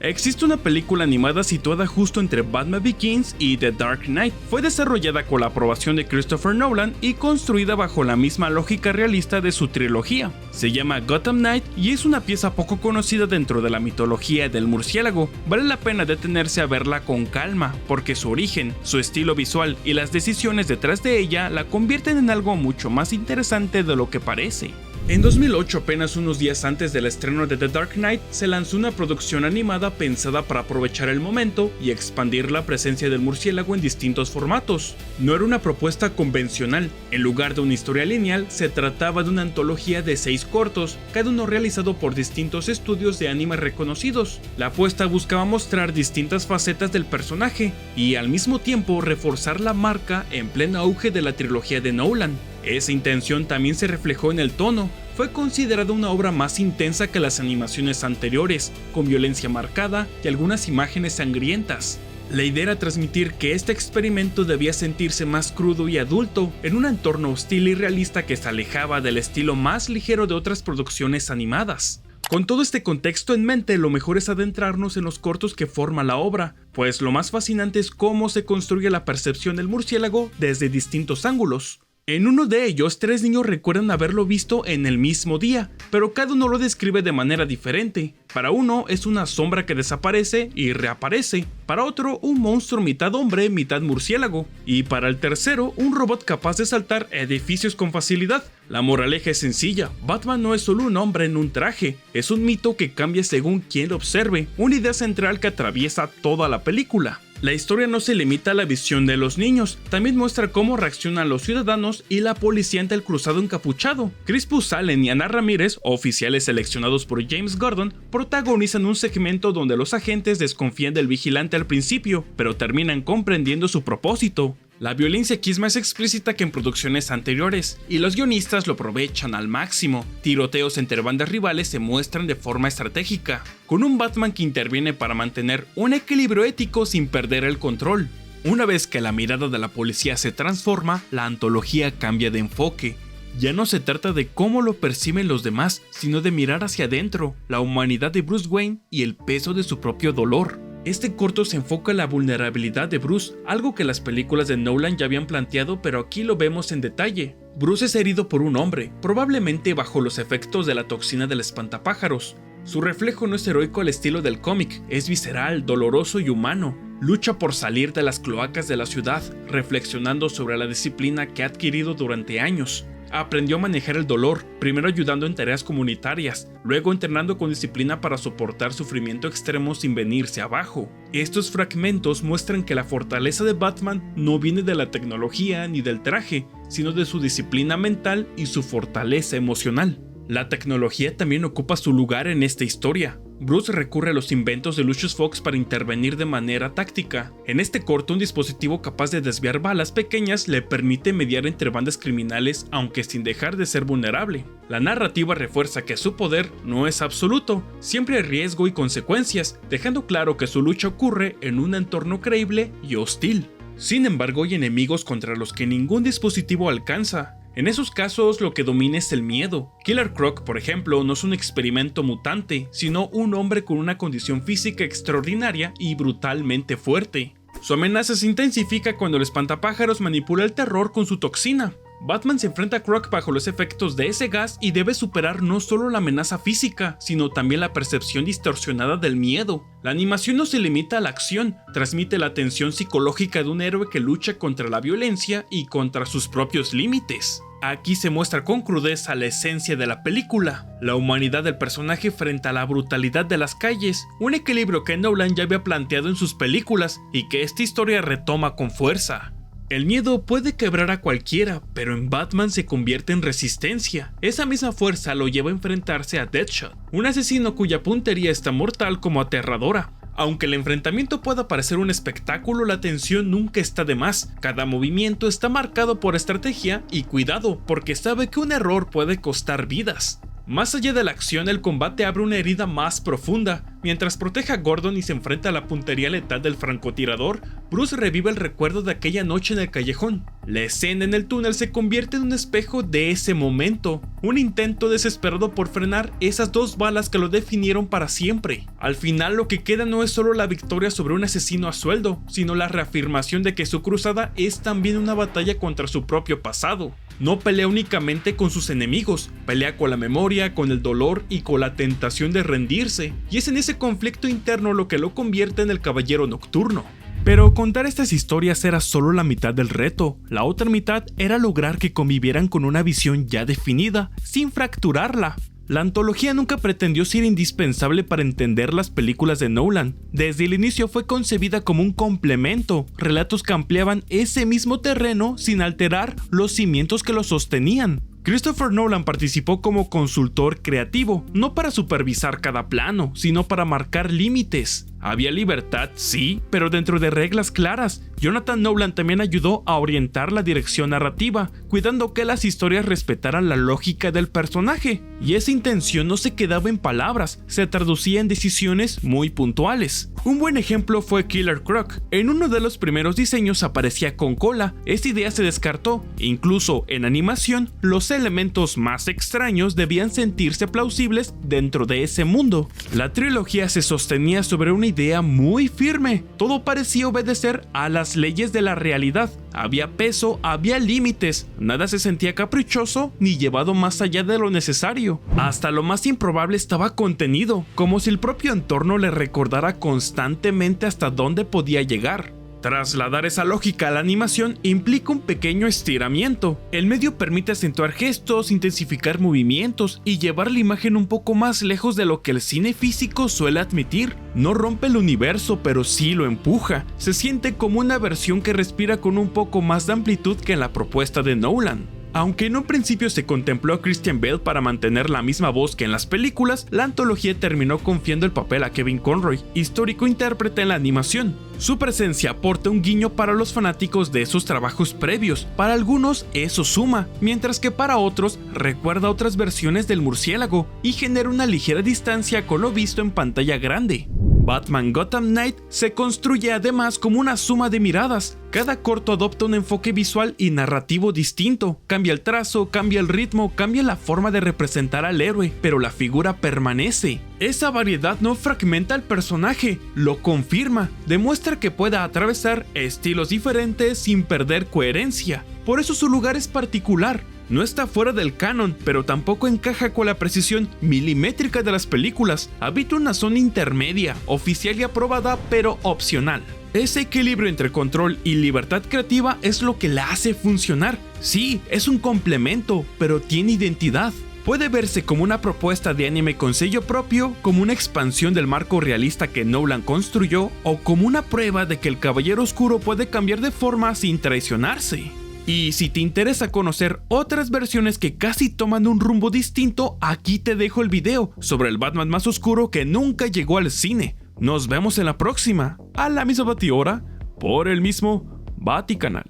Existe una película animada situada justo entre Batman Begins y The Dark Knight. Fue desarrollada con la aprobación de Christopher Nolan y construida bajo la misma lógica realista de su trilogía. Se llama Gotham Knight y es una pieza poco conocida dentro de la mitología del murciélago. Vale la pena detenerse a verla con calma, porque su origen, su estilo visual y las decisiones detrás de ella la convierten en algo mucho más interesante de lo que parece. En 2008, apenas unos días antes del estreno de The Dark Knight, se lanzó una producción animada pensada para aprovechar el momento y expandir la presencia del murciélago en distintos formatos. No era una propuesta convencional. En lugar de una historia lineal, se trataba de una antología de 6 cortos, cada uno realizado por distintos estudios de anime reconocidos. La apuesta buscaba mostrar distintas facetas del personaje y al mismo tiempo reforzar la marca en pleno auge de la trilogía de Nolan. Esa intención también se reflejó en el tono. Fue considerada una obra más intensa que las animaciones anteriores, con violencia marcada y algunas imágenes sangrientas. La idea era transmitir que este experimento debía sentirse más crudo y adulto, en un entorno hostil y realista que se alejaba del estilo más ligero de otras producciones animadas. Con todo este contexto en mente, lo mejor es adentrarnos en los cortos que forman la obra, pues lo más fascinante es cómo se construye la percepción del murciélago desde distintos ángulos. En uno de ellos, 3 niños recuerdan haberlo visto en el mismo día, pero cada uno lo describe de manera diferente. Para uno es una sombra que desaparece y reaparece, para otro un monstruo mitad hombre, mitad murciélago, y para el tercero un robot capaz de saltar edificios con facilidad. La moraleja es sencilla: Batman no es solo un hombre en un traje, es un mito que cambia según quien lo observe, una idea central que atraviesa toda la película. La historia no se limita a la visión de los niños, también muestra cómo reaccionan los ciudadanos y la policía ante el cruzado encapuchado. Crispus Allen y Ana Ramírez, oficiales seleccionados por James Gordon, protagonizan un segmento donde los agentes desconfían del vigilante al principio, pero terminan comprendiendo su propósito. La violencia aquí es más explícita que en producciones anteriores, y los guionistas lo aprovechan al máximo. Tiroteos entre bandas rivales se muestran de forma estratégica, con un Batman que interviene para mantener un equilibrio ético sin perder el control. Una vez que la mirada de la policía se transforma, la antología cambia de enfoque. Ya no se trata de cómo lo perciben los demás, sino de mirar hacia adentro, la humanidad de Bruce Wayne y el peso de su propio dolor. Este corto se enfoca en la vulnerabilidad de Bruce, algo que las películas de Nolan ya habían planteado, pero aquí lo vemos en detalle. Bruce es herido por un hombre, probablemente bajo los efectos de la toxina del espantapájaros. Su reflejo no es heroico al estilo del cómic, es visceral, doloroso y humano. Lucha por salir de las cloacas de la ciudad, reflexionando sobre la disciplina que ha adquirido durante años. Aprendió a manejar el dolor, primero ayudando en tareas comunitarias, luego entrenando con disciplina para soportar sufrimiento extremo sin venirse abajo. Estos fragmentos muestran que la fortaleza de Batman no viene de la tecnología ni del traje, sino de su disciplina mental y su fortaleza emocional. La tecnología también ocupa su lugar en esta historia. Bruce recurre a los inventos de Lucius Fox para intervenir de manera táctica. En este corto, un dispositivo capaz de desviar balas pequeñas le permite mediar entre bandas criminales, aunque sin dejar de ser vulnerable. La narrativa refuerza que su poder no es absoluto, siempre hay riesgo y consecuencias, dejando claro que su lucha ocurre en un entorno creíble y hostil. Sin embargo, hay enemigos contra los que ningún dispositivo alcanza. En esos casos, lo que domina es el miedo. Killer Croc, por ejemplo, no es un experimento mutante, sino un hombre con una condición física extraordinaria y brutalmente fuerte. Su amenaza se intensifica cuando el espantapájaros manipula el terror con su toxina. Batman se enfrenta a Croc bajo los efectos de ese gas y debe superar no solo la amenaza física, sino también la percepción distorsionada del miedo. La animación no se limita a la acción, transmite la tensión psicológica de un héroe que lucha contra la violencia y contra sus propios límites. Aquí se muestra con crudeza la esencia de la película, la humanidad del personaje frente a la brutalidad de las calles, un equilibrio que Nolan ya había planteado en sus películas y que esta historia retoma con fuerza. El miedo puede quebrar a cualquiera, pero en Batman se convierte en resistencia. Esa misma fuerza lo lleva a enfrentarse a Deadshot, un asesino cuya puntería es tan mortal como aterradora. Aunque el enfrentamiento pueda parecer un espectáculo, la tensión nunca está de más. Cada movimiento está marcado por estrategia y cuidado, porque sabe que un error puede costar vidas. Más allá de la acción, el combate abre una herida más profunda. Mientras protege a Gordon y se enfrenta a la puntería letal del francotirador, Bruce revive el recuerdo de aquella noche en el callejón. La escena en el túnel se convierte en un espejo de ese momento, un intento desesperado por frenar esas 2 balas que lo definieron para siempre. Al final lo que queda no es solo la victoria sobre un asesino a sueldo, sino la reafirmación de que su cruzada es también una batalla contra su propio pasado. No pelea únicamente con sus enemigos, pelea con la memoria, con el dolor y con la tentación de rendirse, y es en ese conflicto interno lo que lo convierte en el Caballero Nocturno. Pero contar estas historias era solo la mitad del reto, la otra mitad era lograr que convivieran con una visión ya definida, sin fracturarla. La antología nunca pretendió ser indispensable para entender las películas de Nolan. Desde el inicio fue concebida como un complemento, relatos que ampliaban ese mismo terreno sin alterar los cimientos que lo sostenían. Christopher Nolan participó como consultor creativo, no para supervisar cada plano, sino para marcar límites. Había libertad, sí, pero dentro de reglas claras. Jonathan Nolan también ayudó a orientar la dirección narrativa, cuidando que las historias respetaran la lógica del personaje. Y esa intención no se quedaba en palabras, se traducía en decisiones muy puntuales. Un buen ejemplo fue Killer Croc. En uno de los primeros diseños aparecía con cola. Esta idea se descartó. Incluso en animación, los elementos más extraños debían sentirse plausibles dentro de ese mundo. La trilogía se sostenía sobre una idea muy firme. Todo parecía obedecer a las leyes de la realidad. Había peso, había límites. Nada se sentía caprichoso ni llevado más allá de lo necesario. Hasta lo más improbable estaba contenido, como si el propio entorno le recordara constantemente hasta dónde podía llegar. Trasladar esa lógica a la animación implica un pequeño estiramiento. El medio permite acentuar gestos, intensificar movimientos y llevar la imagen un poco más lejos de lo que el cine físico suele admitir. No rompe el universo, pero sí lo empuja. Se siente como una versión que respira con un poco más de amplitud que en la propuesta de Nolan. Aunque en un principio se contempló a Christian Bale para mantener la misma voz que en las películas, la antología terminó confiando el papel a Kevin Conroy, histórico intérprete en la animación. Su presencia aporta un guiño para los fanáticos de esos trabajos previos. Para algunos eso suma, mientras que para otros recuerda otras versiones del murciélago y genera una ligera distancia con lo visto en pantalla grande. Batman Gotham Knight se construye además como una suma de miradas. Cada corto adopta un enfoque visual y narrativo distinto. Cambia el trazo, cambia el ritmo, cambia la forma de representar al héroe, pero la figura permanece. Esa variedad no fragmenta al personaje, lo confirma, demuestra que pueda atravesar estilos diferentes sin perder coherencia. Por eso su lugar es particular. No está fuera del canon, pero tampoco encaja con la precisión milimétrica de las películas. Habita una zona intermedia, oficial y aprobada, pero opcional. Ese equilibrio entre control y libertad creativa es lo que la hace funcionar. Sí, es un complemento, pero tiene identidad. Puede verse como una propuesta de anime con sello propio, como una expansión del marco realista que Nolan construyó, o como una prueba de que el Caballero Oscuro puede cambiar de forma sin traicionarse. Y si te interesa conocer otras versiones que casi toman un rumbo distinto, aquí te dejo el video sobre el Batman más oscuro que nunca llegó al cine. Nos vemos en la próxima, a la misma batihora, por el mismo Baticanal.